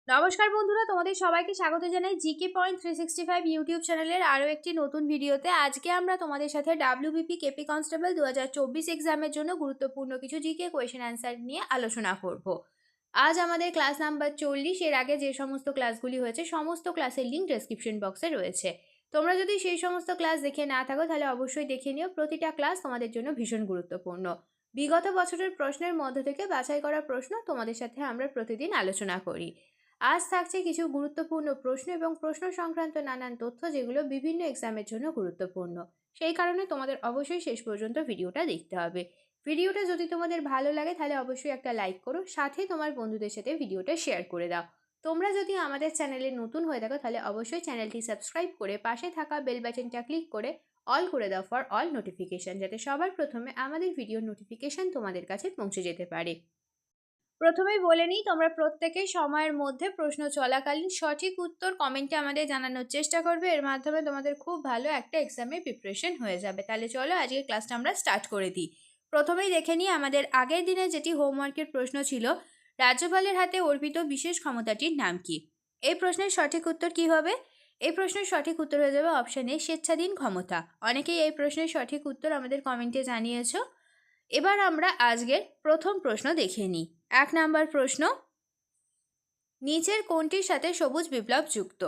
নমস্কার বন্ধুরা, তোমাদের সবাইকে স্বাগত জানাই জিকে পয়েন্ট 365 ইউটিউব চ্যানেলের আরও একটি নতুন ভিডিওতে। আজকে আমরা তোমাদের সাথে ডাব্লিউবিপি কেপি কনস্টেবল 2024 এক্সামের জন্য গুরুত্বপূর্ণ কিছু জিকে কোয়েশ্চেন অ্যান্সার নিয়ে আলোচনা করব। আজ আমাদের ক্লাস নাম্বার 40। এর আগে যে সমস্ত ক্লাসগুলি হয়েছে সমস্ত ক্লাসের লিঙ্ক ডেসক্রিপশন বক্সে রয়েছে। তোমরা যদি সেই সমস্ত ক্লাস দেখে না থাকো তাহলে অবশ্যই দেখে নিও। প্রতিটা ক্লাস তোমাদের জন্য ভীষণ গুরুত্বপূর্ণ। বিগত বছরের প্রশ্নের মধ্য থেকে বাছাই করা প্রশ্ন তোমাদের সাথে আমরা প্রতিদিন আলোচনা করি। আজ থাকছে কিছু গুরুত্বপূর্ণ প্রশ্ন এবং প্রশ্ন সংক্রান্ত নানান তথ্য যেগুলো বিভিন্ন এক্সামের জন্য গুরুত্বপূর্ণ। সেই কারণে তোমাদের অবশ্যই শেষ পর্যন্ত ভিডিওটা দেখতে হবে। ভিডিওটা যদি তোমাদের ভালো লাগে তাহলে অবশ্যই একটা লাইক করো, সাথে তোমার বন্ধুদের সাথে ভিডিওটা শেয়ার করে দাও। তোমরা যদি আমাদের চ্যানেলে নতুন হয়ে থাকো তাহলে অবশ্যই চ্যানেলটি সাবস্ক্রাইব করে পাশে থাকা বেল বাটনটা ক্লিক করে অল করে দাও ফর অল নোটিফিকেশন, যাতে সবার প্রথমে আমাদের ভিডিওর নোটিফিকেশন তোমাদের কাছে পৌঁছে যেতে পারে। প্রথমেই বলে নিই, তোমরা প্রত্যেকেই সময়ের মধ্যে প্রশ্ন চলাকালীন সঠিক উত্তর কমেন্টে আমাদের জানানোর চেষ্টা করবে। এর মাধ্যমে তোমাদের খুব ভালো একটা এক্সামে প্রিপারেশন হয়ে যাবে। তাহলে চলো আজকের ক্লাসটা আমরা স্টার্ট করে দিই। প্রথমেই দেখে নিই আমাদের আগের দিনে যেটি হোমওয়ার্কের প্রশ্ন ছিল, রাজ্যপালের হাতে অর্পিত বিশেষ ক্ষমতাটির নাম কি? এই প্রশ্নের সঠিক উত্তর কি হবে? এই প্রশ্নের সঠিক উত্তর হয়ে যাবে অপশন এ, স্বেচ্ছাধীন ক্ষমতা। অনেকেই এই প্রশ্নের সঠিক উত্তর আমাদের কমেন্টে জানিয়েছো। এবার আমরা আজকের প্রথম প্রশ্ন দেখে নিই। 1 নাম্বার প্রশ্ন, নিচের কোনটির সাথে সবুজ বিপ্লব যুক্ত?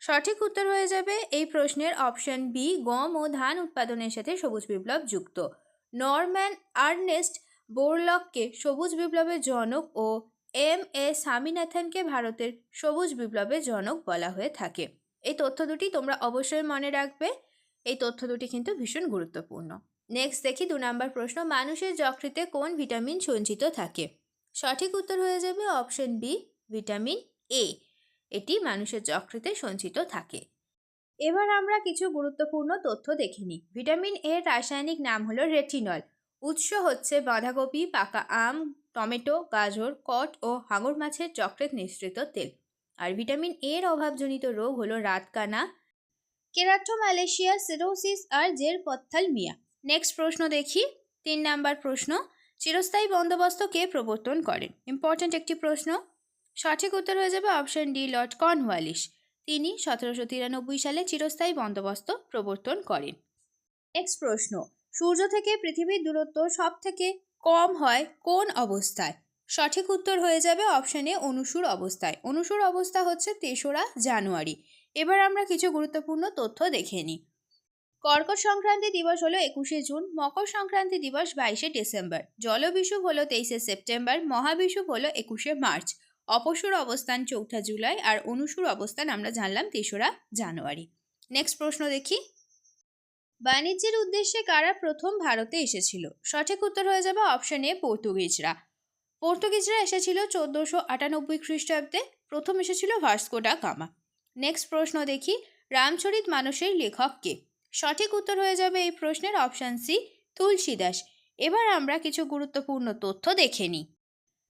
সঠিক উত্তর হয়ে যাবে এই প্রশ্নের অপশন বি, গম ও ধান উৎপাদনের সাথে সবুজ বিপ্লব যুক্ত। নরম্যান আর্নেস্ট বোরলককে সবুজ বিপ্লবের জনক ও স্বামীনাথনকে ভারতের সবুজ বিপ্লবের জনক বলা হয়ে থাকে। এই তথ্য দুটি তোমরা অবশ্যই মনে রাখবে। এই তথ্য দুটি কিন্তু ভীষণ গুরুত্বপূর্ণ। নেক্সট দেখি 2 নাম্বার প্রশ্ন, মানুষের যকৃতে কোন ভিটামিন সঞ্চিত থাকে? সঠিক উত্তর হয়ে যাবে অপশন বি, ভিটামিন এ। এটি মানুষের যকৃতে সঞ্চিত থাকে। এবার আমরা কিছু গুরুত্বপূর্ণ তথ্য দেখে নিই। ভিটামিন এর রাসায়নিক নাম হলো রেটিনল। উৎস হচ্ছে বাঁধাকপি, পাকা আম, টমেটো, গাজর, কট ও হাঙর মাছের যকৃৎ নিঃসৃত তেল। আর ভিটামিন এর অভাবজনিত রোগ হলো রাতকানা, কেরাটোম্যালেশিয়া, সিরোসিস আর জেরপথ্যালমিয়া। নেক্সট প্রশ্ন দেখি 3 নাম্বার প্রশ্ন, চিরস্থায়ী বন্দোবস্ত কে প্রবর্তন করেন? ইম্পর্ট্যান্ট একটি প্রশ্ন। সঠিক উত্তর হয়ে যাবে অপশন ডি, লর্ড কর্নওয়ালিস। তিনি 1793 সালে চিরস্থায়ী বন্দোবস্ত প্রবর্তন করেন। নেক্সট প্রশ্ন, সূর্য থেকে পৃথিবীর দূরত্ব সব থেকে কম হয় কোন অবস্থায়? সঠিক উত্তর হয়ে যাবে অপশন এ, অনুসুর অবস্থায়। অনুসুর অবস্থা হচ্ছে 3রা জানুয়ারি। এবার আমরা কিছু গুরুত্বপূর্ণ তথ্য দেখে নিই। কর্কট সংক্রান্তি দিবস হলো 21শে জুন, মকর সংক্রান্তি দিবস 22শে ডিসেম্বর, জলবিষুব হলো 23শে সেপ্টেম্বর, মহাবিষুব হলো 21শে মার্চ, অপসুর অবস্থান 4 জুলাই আর অনুসুর অবস্থান আমরা জানলাম 3রা জানুয়ারি। নেক্সট প্রশ্ন দেখি, বাণিজ্যের উদ্দেশ্যে কারা প্রথম ভারতে এসেছিল? সঠিক উত্তর হয়ে যাবে অপশন এ, পর্তুগিজরা। পর্তুগিজরা এসেছিল 1498 খ্রিস্টাব্দে। প্রথম এসেছিল ভাস্কো ডা গামা। নেক্সট প্রশ্ন দেখি, রামচরিত মানসের লেখক কে? সঠিক উত্তর হয়ে যাবে এই প্রশ্নের অপশন সি, তুলসীদাস। এবার আমরা কিছু গুরুত্বপূর্ণ তথ্য দেখে নিই।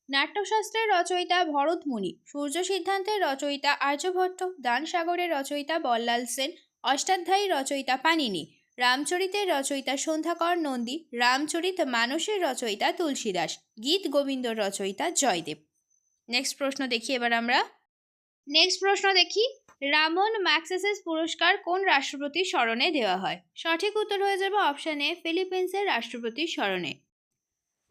নাট্যশাস্ত্রের রচয়িতা ভরতমুনি, সূর্য সিদ্ধান্তের রচয়িতা আর্যভট্ট, দানসাগরের রচয়িতা বল্লাল সেন, অষ্টাধ্যায়ী রচয়িতা পাণিনি, রামচরিতের রচয়িতা সন্ধ্যাকর নন্দী, রামচরিত মানসের রচয়িতা তুলসীদাস, গীত গোবিন্দর রচয়িতা জয়দেব। নেক্সট প্রশ্ন দেখি এবার আমরা। রামন ম্যাগসেসে পুরস্কার কোন রাষ্ট্রপতির স্মরণে দেওয়া হয়? সঠিক উত্তর হয়ে যাবে অপশন এ, ফিলিপিন্সের রাষ্ট্রপতির স্মরণে।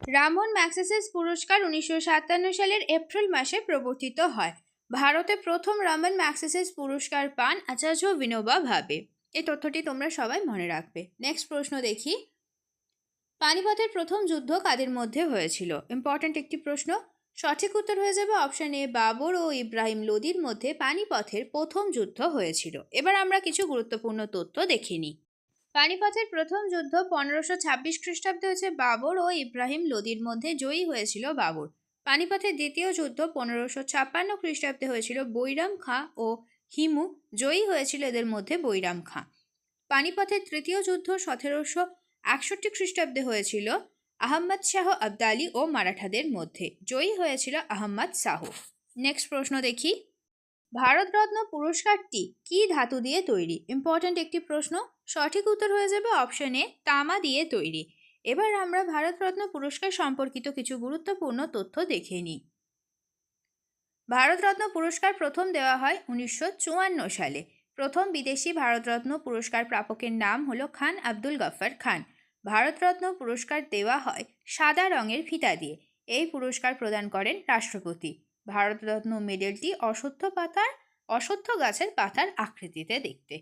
রামন ম্যাগসেসে পুরস্কার 1957 সালের এপ্রিল মাসে প্রবর্তিত হয়। ভারতে প্রথম রামন ম্যাগসেসে পুরস্কার পান আচার্য বিনোবা ভাবে। এই তথ্যটি তোমরা সবাই মনে রাখবে। নেক্সট প্রশ্ন দেখি, পানিপথের প্রথম যুদ্ধ কাদের মধ্যে হয়েছিল? ইম্পর্ট্যান্ট একটি প্রশ্ন। সঠিক উত্তর হয়ে যাবে অপশন এ, বাবর ও ইব্রাহিম লোদির মধ্যে পানিপথের প্রথম যুদ্ধ হয়েছিল। এবার আমরা কিছু গুরুত্বপূর্ণ তথ্য দেখে নিই। পানিপথের প্রথম যুদ্ধ 1526 খ্রিস্টাব্দে হয়েছে। বাবর ও ইব্রাহিম লোদির মধ্যে জয়ী হয়েছিল বাবর। পানিপথের দ্বিতীয় যুদ্ধ 1556 খ্রিস্টাব্দে হয়েছিল। বৈরাম খাঁ ও হিমু জয়ী হয়েছিল এদের মধ্যে বৈরাম খাঁ। পানিপথের তৃতীয় যুদ্ধ 1761 খ্রিস্টাব্দে হয়েছিল। আহম্মদ শাহ আবদালি ও মারাঠাদের মধ্যে জয়ী হয়েছিল আহম্মদ শাহ। নেক্সট প্রশ্ন দেখি, ভারতরত্ন পুরস্কারটি কি ধাতু দিয়ে তৈরি? ইম্পর্ট্যান্ট একটি প্রশ্ন। সঠিক উত্তর হয়ে যাবে অপশন এ, তামা দিয়ে তৈরি। এবার আমরা ভারতরত্ন পুরস্কার সম্পর্কিত কিছু গুরুত্বপূর্ণ তথ্য দেখে নিই। ভারতরত্ন পুরস্কার প্রথম দেওয়া হয় 1954 সালে। প্রথম বিদেশি ভারতরত্ন পুরস্কার প্রাপকের নাম হলো খান আব্দুল গফ্ফর খান। ভারতরত্ন পুরস্কার দেওয়া হয় সাদা রঙের ফিতা দিয়ে। এই পুরস্কার প্রদান করেন রাষ্ট্রপতি। ভারতরত্ন মেডেলটি অশ্বত্থ গাছের পাতার আকৃতিতে দেখতে।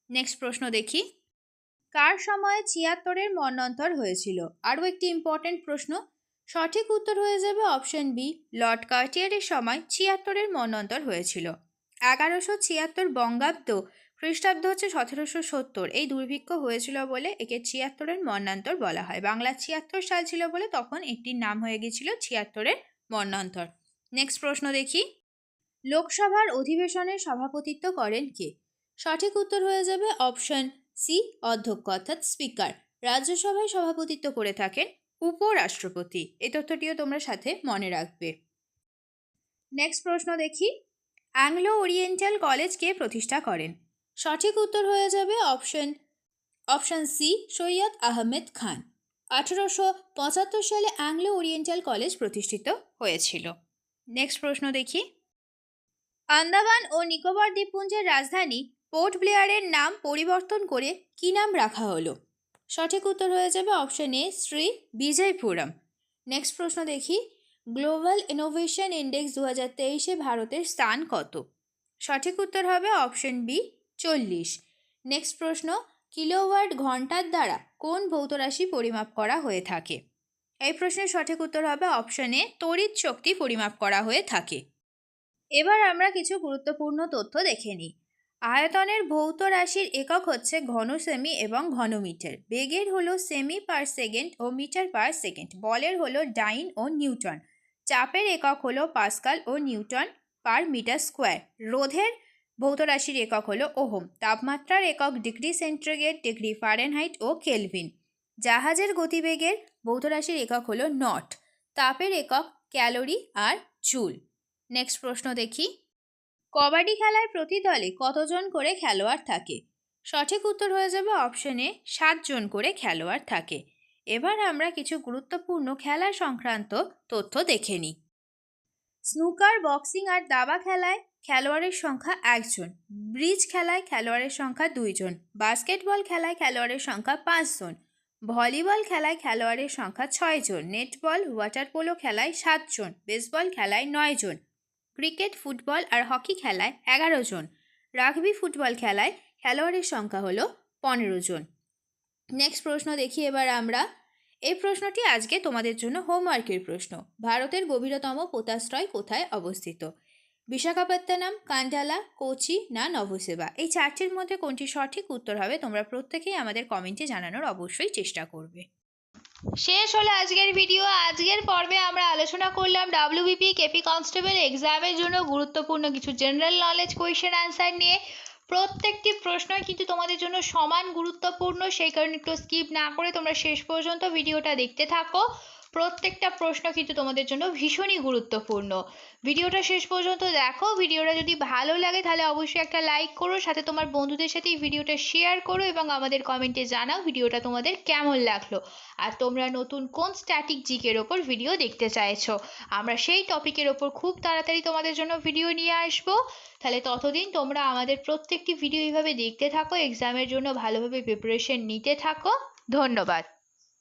নেক্সট প্রশ্ন দেখি, কার সময়ে 76-এর মন্বন্তর হয়েছিল? আরও একটি ইম্পর্টেন্ট প্রশ্ন। সঠিক উত্তর হয়ে যাবে অপশন বি, লর্ড কার্টিয়ারের সময় 76-এর মন্বন্তর হয়েছিল। 1176 বঙ্গাব্দ, খ্রিস্টাব্দ হচ্ছে 1770। এই দুর্ভিক্ষ হয়েছিল বলে একে 76-এর মন্বন্তর বলা হয়। বাংলা 76 সাল ছিল বলে তখন একটির নাম হয়ে গিয়েছিল 76-এর মন্বন্তর। নেক্সট প্রশ্ন দেখি, লোকসভার অধিবেশনের সভাপতিত্ব করেন কে? সঠিক উত্তর হয়ে যাবে অপশন সি, অধ্যক্ষ অর্থাৎ স্পিকার। রাজ্যসভায় সভাপতিত্ব করে থাকেন উপরাষ্ট্রপতি। এই তথ্যটিও তোমরা সাথে মনে রাখবে। নেক্সট প্রশ্ন দেখি, অ্যাংলো ওরিয়েন্টাল কলেজ কে প্রতিষ্ঠা করেন? সঠিক উত্তর হয়ে যাবে অপশন সি, সৈয়দ আহমেদ খান। 1875 সালে অ্যাংলো ওরিয়েন্টাল কলেজ প্রতিষ্ঠিত হয়েছিল। নেক্সট প্রশ্ন দেখি, আন্দামান ও নিকোবর দ্বীপপুঞ্জের রাজধানী পোর্ট ব্লেয়ারের নাম পরিবর্তন করে কী নাম রাখা হলো? সঠিক উত্তর হয়ে যাবে অপশন এ, শ্রী বিজয়পুরম। নেক্সট প্রশ্ন দেখি, গ্লোবাল ইনোভেশন ইন্ডেক্স 2023-এ ভারতের স্থান কত? সঠিক উত্তর হবে অপশন বি, 40। নেক্সট প্রশ্ন, কিলোওয়াট ঘন্টার দ্বারা কোন ভৌত রাশি পরিমাপ করা হয়ে থাকে? এই প্রশ্নের সঠিক উত্তর হবে অপশন এ, তড়িৎ শক্তি পরিমাপ করা হয়ে থাকে। এবার আমরা কিছু গুরুত্বপূর্ণ তথ্য দেখে নিই। আয়তনের ভৌত রাশির একক হচ্ছে ঘন সেমি এবং ঘনমিটার। বেগের হলো সেমি পার সেকেন্ড ও মিটার পার সেকেন্ড। বলের হলো ডাইন ও নিউটন। চাপের একক হলো পাস্কাল ও নিউটন পার মিটার স্কোয়ার। রোধের ভৌত রাশির একক হলো ওহম। তাপমাত্রার একক ডিগ্রি সেন্টিগ্রেড, ডিগ্রি ফারেনহাইট ও কেলভিন। জাহাজের গতিবেগের ভৌত রাশির একক হলো নট। তাপের একক ক্যালোরি আর জুল। নেক্সট প্রশ্ন দেখি, কবাডি খেলায় প্রতি দলে কতজন করে খেলোয়াড় থাকে? সঠিক উত্তর হয়ে যাবে অপশনে 7 জন করে খেলোয়াড় থাকে। এবার আমরা কিছু গুরুত্বপূর্ণ খেলা সংক্রান্ত তথ্য দেখে নিই। স্নুকার, বক্সিং আর দাবা খেলায় খেলোয়াড়ের সংখ্যা 1 জন। ব্রিজ খেলায় খেলোয়াড়ের সংখ্যা 2 জন। বাস্কেটবল খেলায় খেলোয়াড়ের সংখ্যা 5 জন। ভলিবল খেলায় খেলোয়াড়ের সংখ্যা 6 জন। নেটবল, ওয়াটার পোলো খেলায় 7 জন। বেসবল খেলায় 9 জন। ক্রিকেট, ফুটবল আর হকি খেলায় 11 জন। রাগবি ফুটবল খেলায় খেলোয়াড়ের সংখ্যা হলো 15 জন। নেক্সট প্রশ্ন দেখি এবার আমরা। এই প্রশ্নটি আজকে তোমাদের জন্য হোমওয়ার্কের প্রশ্ন। ভারতের গভীরতম পোতাশ্রয় কোথায় অবস্থিত? বিশাখাপত্তনম, কান্ডালা, কোচি না নভোসেবা? এই 4টির মধ্যে কোনটি সঠিক উত্তর হবে তোমরা প্রত্যেকেই আমাদের কমেন্টে জানানোর অবশ্যই চেষ্টা করবে। শেষ হলো আজকের ভিডিও। আজকের পর্বে আমরা আলোচনা করলাম ডাব্লিউবিপি কেপি কনস্টেবল এক্সামের জন্য গুরুত্বপূর্ণ কিছু জেনারেল নলেজ কোয়েশ্চেন অ্যান্সার নিয়ে। প্রত্যেকটি প্রশ্নই কিন্তু তোমাদের জন্য সমান গুরুত্বপূর্ণ, সেই কারণে একটু স্কিপ না করে তোমরা শেষ পর্যন্ত ভিডিওটা দেখতে থাকো। প্রত্যেকটা প্রশ্ন কিন্তু তোমাদের জন্য ভীষণই গুরুত্বপূর্ণ। ভিডিওটা শেষ পর্যন্ত দেখো। ভিডিওটা যদি ভালো লাগে তাহলে অবশ্যই একটা লাইক করো, সাথে তোমার বন্ধুদের সাথে এই ভিডিওটা শেয়ার করো এবং আমাদের কমেন্টে জানাও ভিডিওটা তোমাদের কেমন লাগলো আর তোমরা নতুন কোন স্ট্যাটিক জিকের ওপর ভিডিও দেখতে চাইছো। আমরা সেই টপিকের ওপর খুব তাড়াতাড়ি তোমাদের জন্য ভিডিও নিয়ে আসবো। তাহলে ততদিন তোমরা আমাদের প্রত্যেকটি ভিডিও এইভাবে দেখতে থাকো, এক্সামের জন্য ভালোভাবে প্রিপারেশন নিতে থাকো। ধন্যবাদ।